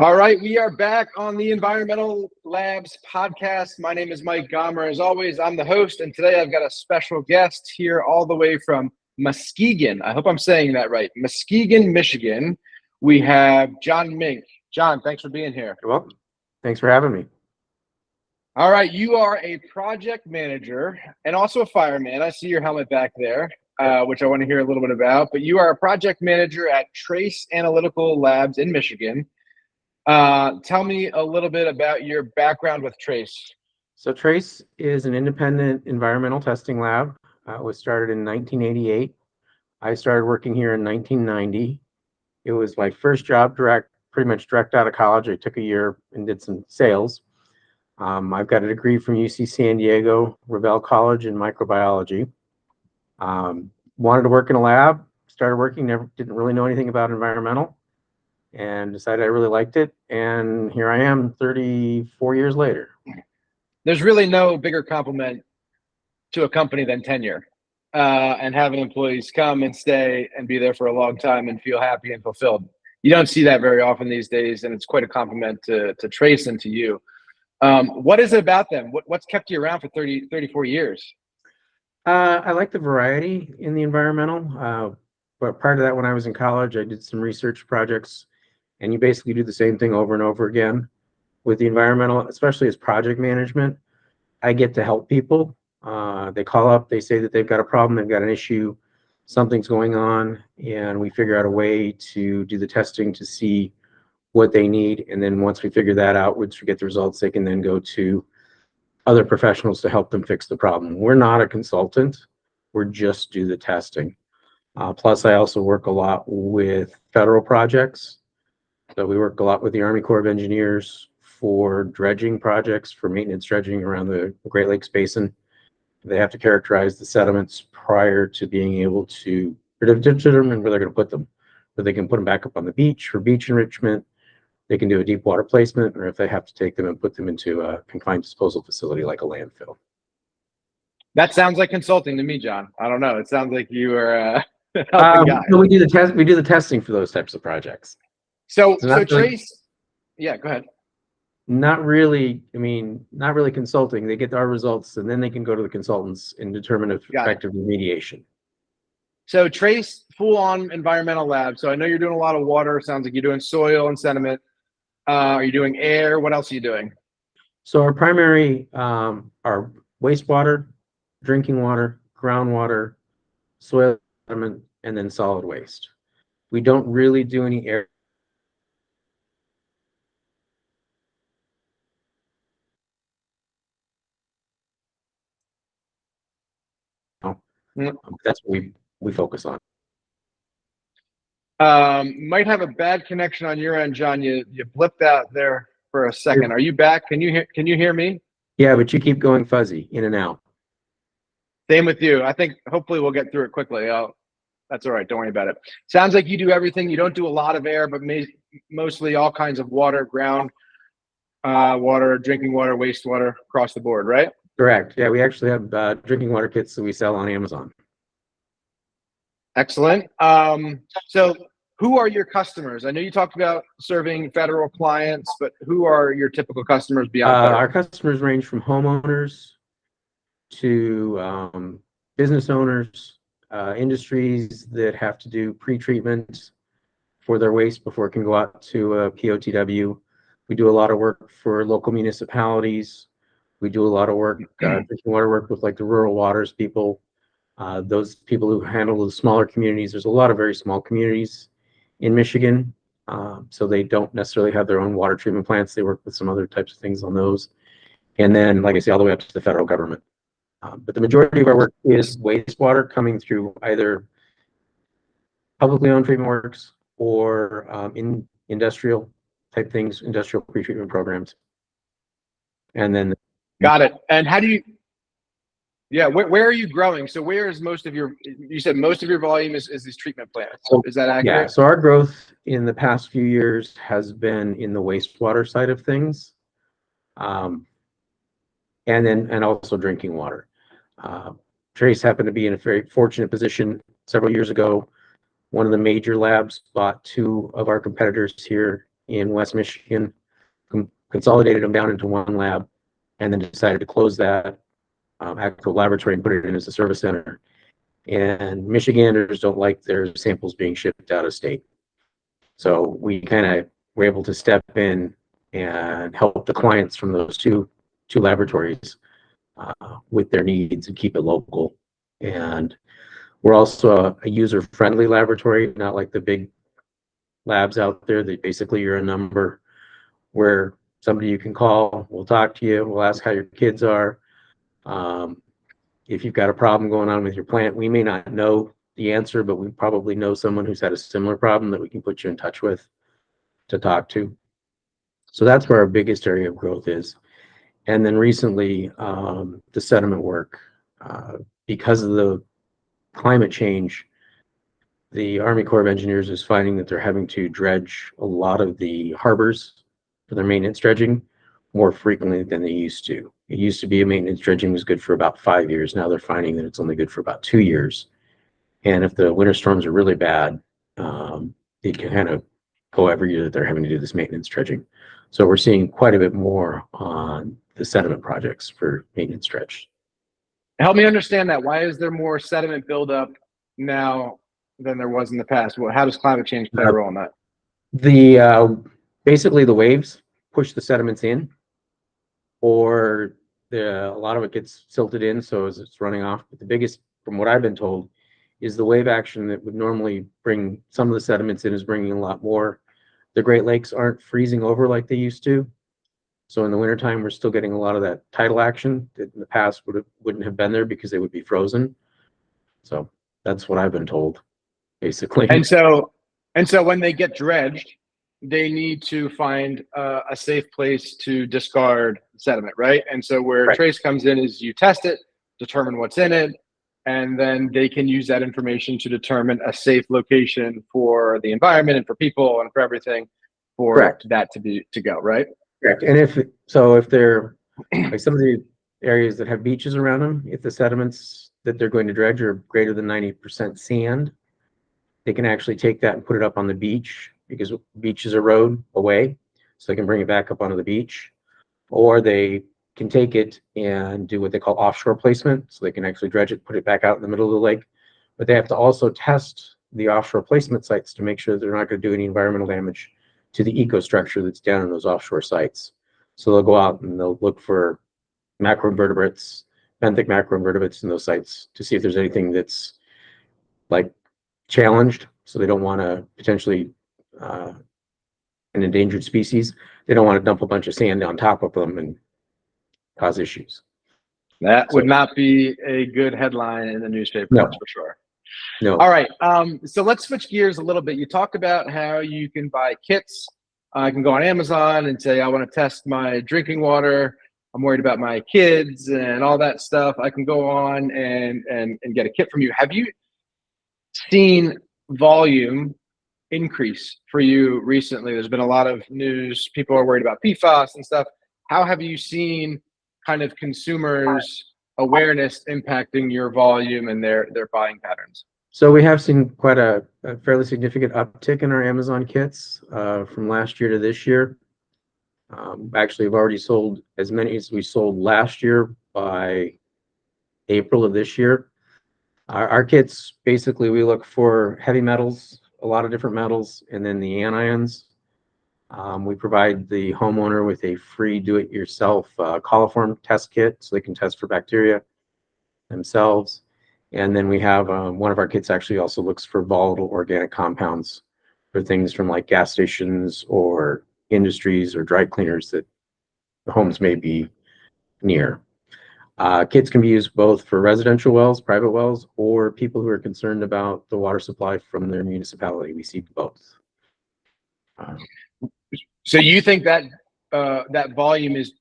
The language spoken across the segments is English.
All right, we are back on the Environmental Labs podcast. My name is Mike Gomer. As always, I'm the host, and today I've got a special guest here all the way from Muskegon. I hope I'm saying that right. Muskegon, Michigan. We have Jon Mink. Jon, thanks for being here. You're welcome. Thanks for having me. All right, you are a project manager and also a fireman. I see your helmet back there, which I want to hear a little bit about. But you are a project manager at Trace Analytical Labs in Michigan. Tell me a little bit about your background with Trace. So Trace is an independent environmental testing lab. It was started in 1988. I started working here in 1990. It was my first job pretty much direct out of college. I took a year and did some sales. I've got a degree from UC San Diego, Revelle College in microbiology. Wanted to work in a lab, started working, didn't really know anything about environmental, and decided I really liked it. And here I am 34 years later. There's really no bigger compliment to a company than tenure, and having employees come and stay and be there for a long time and feel happy and fulfilled. You don't see that very often these days, and it's quite a compliment to Trace and to you. What is it about them? What's kept you around for 34 years? I like the variety in the environmental, but part of that, when I was in college, I did some research projects, and you basically do the same thing over and over again. With the environmental, especially as project management, I get to help people. They call up, they say that they've got a problem, they've got an issue, something's going on, and we figure out a way to do the testing to see what they need. And then once we figure that out, once we get the results, they can then go to other professionals to help them fix the problem. We're not a consultant, we're just do the testing. Plus, I also work a lot with federal projects. So we work a lot with the Army Corps of Engineers for dredging projects, for maintenance dredging around the Great Lakes Basin. They have to characterize the sediments prior to being able to determine where they're going to put them. Where they can put them back up on the beach for beach enrichment. They can do a deep water placement, or if they have to take them and put them into a confined disposal facility like a landfill. That sounds like consulting to me, Jon. I don't know. It sounds like you are helping guys. No, we do the test. We do the testing for those types of projects. So Trace, yeah, go ahead. Not really. I mean, not really consulting. They get our results, and then they can go to the consultants and determine effective remediation. So Trace, full-on environmental lab. So I know you're doing a lot of water. Sounds like you're doing soil and sediment. Are you doing air? What else are you doing? So our primary are wastewater, drinking water, groundwater, soil sediment, and then solid waste. We don't really do any air. That's what we focus on. Might have a bad connection on your end, Jon. You blipped out there for a second. Are you back? Can you hear me? Yeah, but you keep going fuzzy in and out. Same with you. I think hopefully we'll get through it quickly. That's all right. Don't worry about it. Sounds like you do everything. You don't do a lot of air, but mostly all kinds of water, ground water, drinking water, wastewater across the board, right? Correct. Yeah, we actually have drinking water kits that we sell on Amazon. Excellent. So who are your customers? I know you talked about serving federal clients, but who are your typical customers beyond federal? Our customers range from homeowners to business owners, industries that have to do pre-treatment for their waste before it can go out to a POTW. We do a lot of work for local municipalities. We do a lot of work, drinking water work with like the rural waters people, those people who handle the smaller communities. There's a lot of very small communities in Michigan, so they don't necessarily have their own water treatment plants. They work with some other types of things on those. And then, like I say, all the way up to the federal government. But the majority of our work is wastewater coming through either publicly owned treatment works or in industrial type things, industrial pretreatment programs. And then got it. And how do you, where are you growing? So where is most of you said most of your volume is these treatment plants. So, is that accurate? Yeah, so our growth in the past few years has been in the wastewater side of things. And also drinking water. Trace happened to be in a very fortunate position several years ago. One of the major labs bought two of our competitors here in West Michigan, consolidated them down into one lab, and then decided to close that actual laboratory and put it in as a service center. And Michiganders don't like their samples being shipped out of state. So we kind of were able to step in and help the clients from those two laboratories with their needs and keep it local. And we're also a user-friendly laboratory, not like the big labs out there that basically you're a number where somebody you can call, we'll talk to you, we'll ask how your kids are. If you've got a problem going on with your plant, we may not know the answer, but we probably know someone who's had a similar problem that we can put you in touch with to talk to. So that's where our biggest area of growth is. And then recently, the sediment work, because of the climate change, the Army Corps of Engineers is finding that they're having to dredge a lot of the harbors for their maintenance dredging more frequently than they used to. It used to be a maintenance dredging was good for about 5 years. Now they're finding that it's only good for about 2 years. And if the winter storms are really bad, it can kind of go every year that they're having to do this maintenance dredging. So we're seeing quite a bit more on the sediment projects for maintenance dredge. Help me understand that. Why is there more sediment buildup now than there was in the past? Well, how does climate change play a role in that? Basically the waves push the sediments in, or a lot of it gets silted in, so as it's running off. But the biggest, from what I've been told, is the wave action that would normally bring some of the sediments in is bringing a lot more. The Great Lakes aren't freezing over like they used to. So in the wintertime, we're still getting a lot of that tidal action that in the past wouldn't have been there because they would be frozen. So that's what I've been told, basically. And so when they get dredged, they need to find a safe place to discard sediment, right? And so where Right. Trace comes in is you test it, determine what's in it, and then they can use that information to determine a safe location for the environment and for people and for everything for Correct. that to go, right? Correct. And if they're like some of the areas that have beaches around them, if the sediments that they're going to dredge are greater than 90% sand, they can actually take that and put it up on the beach, because beaches erode away, so they can bring it back up onto the beach. Or they can take it and do what they call offshore placement, so they can actually dredge it, put it back out in the middle of the lake. But they have to also test the offshore placement sites to make sure they're not going to do any environmental damage to the ecostructure that's down in those offshore sites. So they'll go out and they'll look for macroinvertebrates, benthic macroinvertebrates in those sites to see if there's anything that's like challenged. So they don't want to potentially an endangered species. They don't want to dump a bunch of sand on top of them and cause issues. That would not be a good headline in the newspaper, No. that's for sure. No. All right. So let's switch gears a little bit. You talked about how you can buy kits. I can go on Amazon and say, I want to test my drinking water. I'm worried about my kids and all that stuff. I can go on and get a kit from you. Have you seen volume increase for you recently? There's been a lot of news. People are worried about PFAS and stuff. How have you seen kind of consumers' awareness impacting your volume and their buying patterns? So we have seen quite a fairly significant uptick in our Amazon kits from last year to this year. Actually, we've already sold as many as we sold last year by April of this year. Our kits, basically, we look for heavy metals, a lot of different metals, and then the anions. We provide the homeowner with a free do-it-yourself coliform test kit so they can test for bacteria themselves. And then we have one of our kits actually also looks for volatile organic compounds for things from like gas stations or industries or dry cleaners that the homes may be near. Kits can be used both for residential wells, private wells, or people who are concerned about the water supply from their municipality. We see both. So you think that that volume is,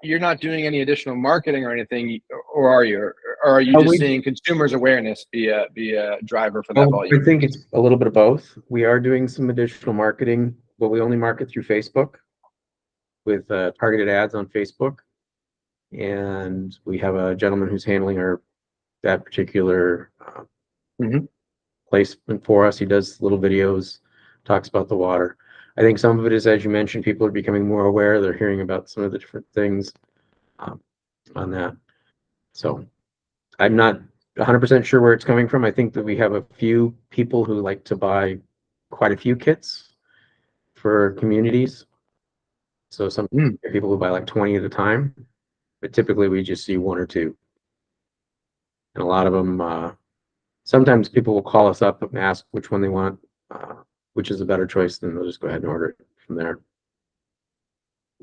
you're not doing any additional marketing or anything, or are you? Or are you just seeing consumers' awareness be a driver for that volume? I think it's a little bit of both. We are doing some additional marketing, but we only market through Facebook with targeted ads on Facebook. And we have a gentleman who's handling that particular placement for us. He does little videos, talks about the water. I think some of it is, as you mentioned, people are becoming more aware. They're hearing about some of the different things um, on that. So I'm not 100% sure where it's coming from. I think that we have a few people who like to buy quite a few kits for communities. So some people who buy like 20 at a time, but typically we just see one or two. And a lot of them, sometimes people will call us up and ask which one they want, which is a better choice, then they'll just go ahead and order it from there.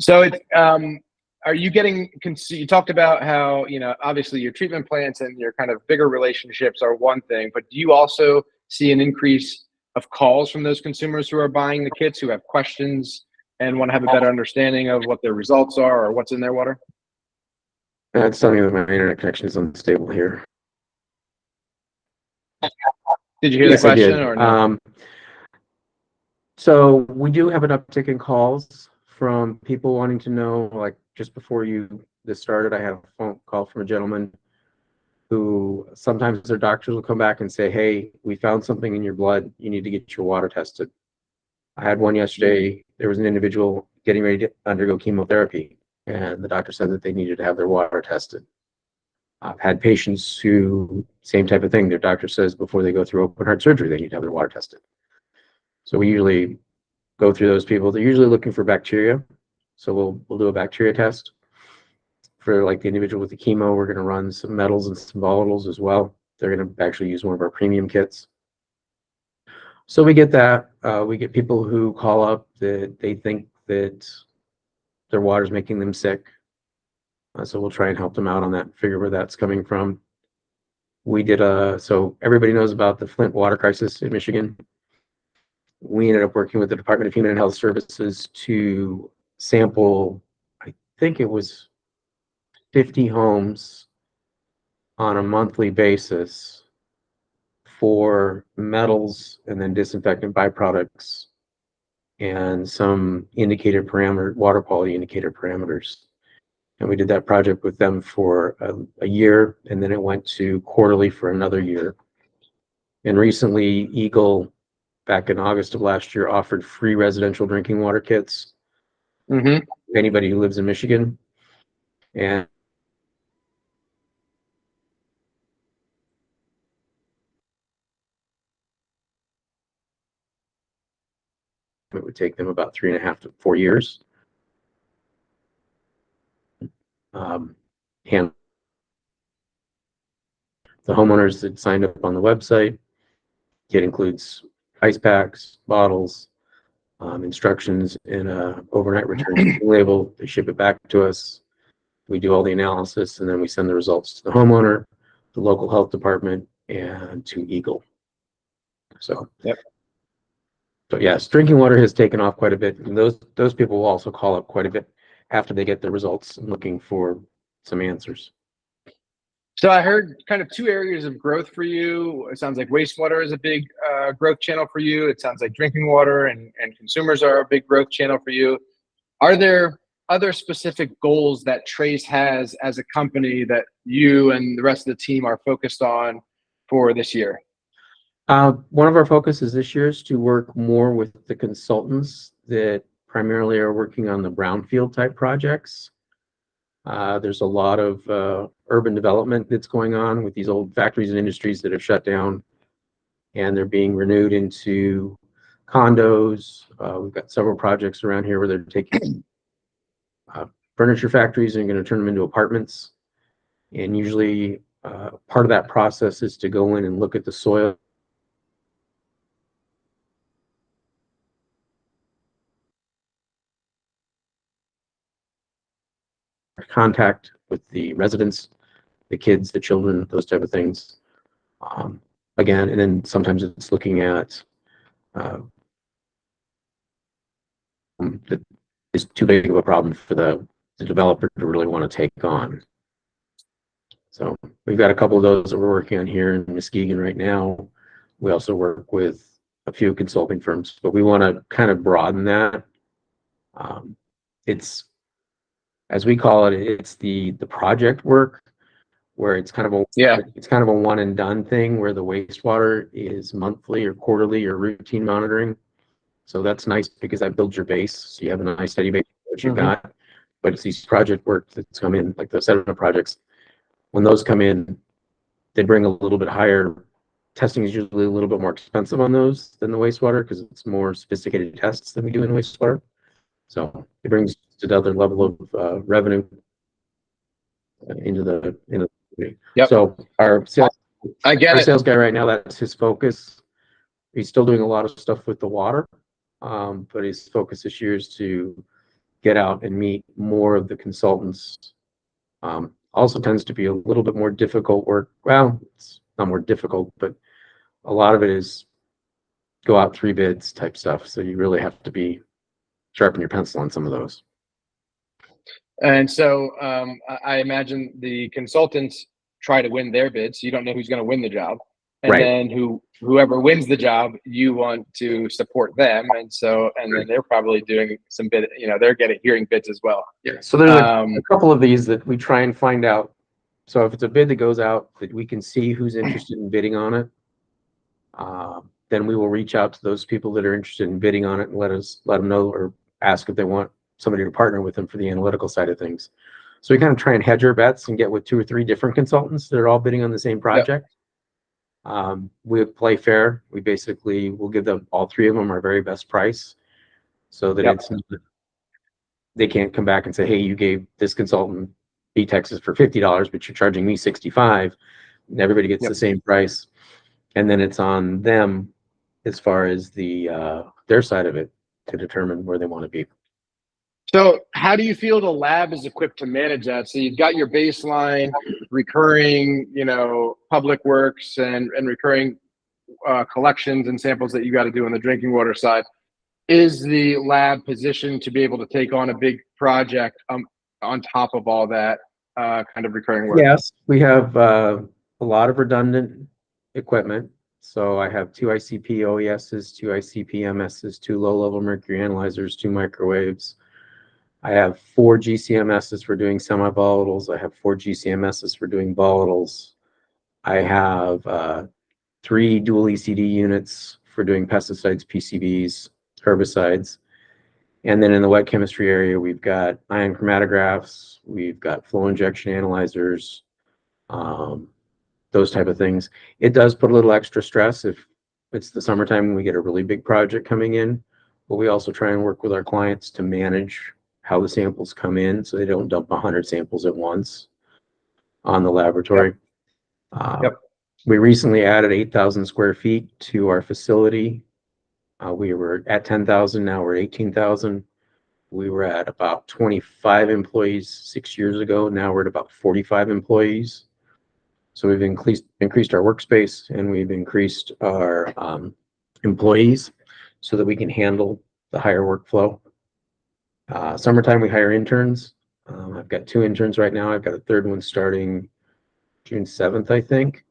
So are you getting, you talked about how, obviously your treatment plants and your kind of bigger relationships are one thing, but do you also see an increase of calls from those consumers who are buying the kits, who have questions and want to have a better understanding of what their results are or what's in their water? It's telling me that my internet connection is unstable here. Did you hear Yes, the question I did. or no? So we do have an uptick in calls from people wanting to know, like just before this started, I had a phone call from a gentleman who sometimes their doctors will come back and say, hey, we found something in your blood. You need to get your water tested. I had one yesterday. There was an individual getting ready to undergo chemotherapy, and the doctor said that they needed to have their water tested. I've had patients who, same type of thing. Their doctor says before they go through open heart surgery, they need to have their water tested. So we usually go through those people. They're usually looking for bacteria. So we'll do a bacteria test. For like the individual with the chemo, we're going to run some metals and some volatiles as well. They're going to actually use one of our premium kits. So we get that. We get people who call up that they think that their water's making them sick. So we'll try and help them out on that, figure where that's coming from. We did so everybody knows about the Flint water crisis in Michigan. We ended up working with the Department of Human and Health Services to sample, I think it was 50 homes on a monthly basis for metals and then disinfectant byproducts and some water quality indicator parameters. And we did that project with them for a year, and then it went to quarterly for another year. And recently, Eagle, back in August of last year, offered free residential drinking water kits to anybody who lives in Michigan. And it would take them about 3.5 to 4 years. And the homeowners that signed up on the website, it includes ice packs, bottles, instructions in a overnight return label. They ship it back to us. We do all the analysis, and then we send the results to the homeowner, the local health department, and to Eagle. So, yep. So yes, drinking water has taken off quite a bit, and those people will also call up quite a bit after they get the results and looking for some answers. So I heard kind of two areas of growth for you. It sounds like wastewater is a big growth channel for you. It sounds like drinking water and consumers are a big growth channel for you. Are there other specific goals that Trace has as a company that you and the rest of the team are focused on for this year? One of our focuses this year is to work more with the consultants that primarily are working on the brownfield type projects. There's a lot of urban development that's going on with these old factories and industries that have shut down, and they're being renewed into condos. We've got several projects around here where they're taking furniture factories and going to turn them into apartments. And usually part of that process is to go in and look at the soil. Contact with the residents, the kids, the children, those type of things. Again, and then sometimes it's looking at that is too big of a problem for the developer to really want to take on. So we've got a couple of those that we're working on here in Muskegon right now. We also work with a few consulting firms, but we want to kind of broaden that. It's, as we call it, it's the project work where it's kind of a one and done thing where the wastewater is monthly or quarterly or routine monitoring. So that's nice because that builds your base. So you have a nice steady base of what you've got. But it's these project work that's come in, like the settlement projects. When those come in, they bring a little bit higher. Testing is usually a little bit more expensive on those than the wastewater because it's more sophisticated tests than we do in wastewater. So it brings another level of revenue into the community. Yep. So our I sales guy right now, that's his focus. He's still doing a lot of stuff with the water, but his focus this year is to get out and meet more of the consultants. Also tends to be a little bit more difficult work. Well, it's not more difficult, but a lot of it is go out 3 bids type stuff. So you really have to be sharpen your pencil on some of those. And so I imagine the consultants try to win their bids. So you don't know who's going to win the job. And Right. then whoever wins the job, you want to support them. And so, and then they're probably doing some bid, they're hearing bids as well. Yeah. So there's a couple of these that we try and find out. So if it's a bid that goes out that we can see who's interested in bidding on it, then we will reach out to those people that are interested in bidding on it and let them know or ask if they want somebody to partner with them for the analytical side of things. So we kind of try and hedge our bets and get with 2 or 3 different consultants that are all bidding on the same project. Yep. We play fair. We basically will give them all 3 of them our very best price, so that they can't come back and say, "Hey, you gave this consultant B-Texas for $50, but you're charging me $65." And everybody gets the same price, and then it's on them as far as their side of it to determine where they want to be. So how do you feel the lab is equipped to manage that? So you've got your baseline, recurring, public works and recurring collections and samples that you got to do on the drinking water side. Is the lab positioned to be able to take on a big project on top of all that kind of recurring work? Yes, we have a lot of redundant equipment. So I have 2 ICP OESs, 2 ICP MSs, 2 low-level mercury analyzers, 2 microwaves. I have 4 GCMSs for doing semi-volatiles. I have 4 GCMSs for doing volatiles. I have 3 dual ECD units for doing pesticides, PCBs, herbicides. And then in the wet chemistry area, we've got ion chromatographs, we've got flow injection analyzers, those type of things. It does put a little extra stress if it's the summertime and we get a really big project coming in, but we also try and work with our clients to manage how the samples come in so they don't dump 100 samples at once on the laboratory. We recently added 8,000 square feet to our facility. We were at 10,000, now we're at 18,000. We were at about 25 employees 6 years ago. Now we're at about 45 employees. So we've increased our workspace and we've increased our employees so that we can handle the higher workflow. Summertime, we hire interns. I've got 2 interns right now. I've got a 3rd one starting June 7th, I think.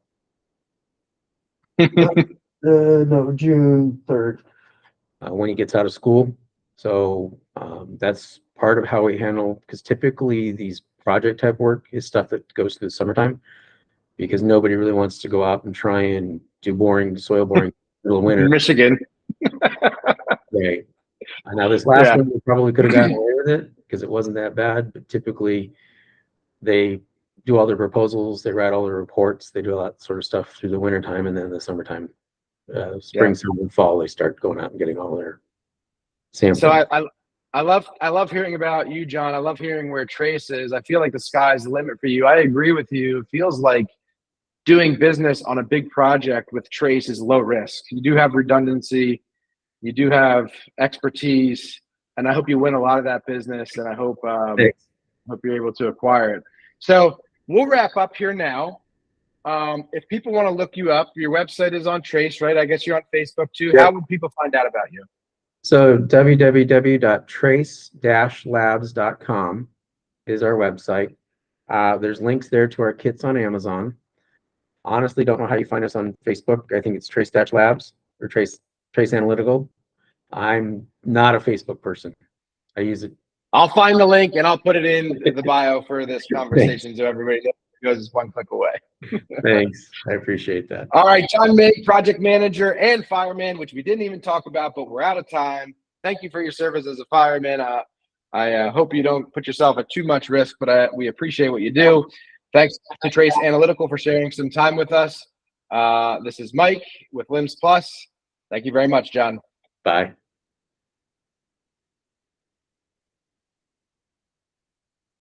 No, June 3rd. When he gets out of school. So that's part of how we handle, because typically these project type work is stuff that goes through the summertime because nobody really wants to go out and try and do soil boring in the middle of winter. Michigan. Right. Now this last one, we probably could have gotten away with it because it wasn't that bad, but typically they do all their proposals, they write all their reports, they do all that sort of stuff through the winter time, and then the summertime, spring, summer, and fall, they start going out and getting all their samples. So I love hearing about you, John. I love hearing where Trace is. I feel like the sky's the limit for you. I agree with you. It feels like doing business on a big project with Trace is low risk. You do have redundancy, you do have expertise, and I hope you win a lot of that business, and I hope you're able to acquire it. So we'll wrap up here now. If people want to look you up, your website is on Trace, right? I guess you're on Facebook too. How would people find out about you? So www.trace-labs.com is our website. There's links there to our kits on Amazon. Honestly, don't know how you find us on Facebook. I think it's Trace-Labs or Trace Analytical. I'm not a Facebook person. I use it. I'll find the link and I'll put it in the bio for this conversation so everybody knows goes is one click away. Thanks. I appreciate that. All right, Jon Mink, project manager and fireman, which we didn't even talk about, but we're out of time. Thank you for your service as a fireman. I hope you don't put yourself at too much risk, but we appreciate what you do. Thanks to Trace Analytical for sharing some time with us. This is Mike with LIMS Plus. Thank you very much, Jon. Bye.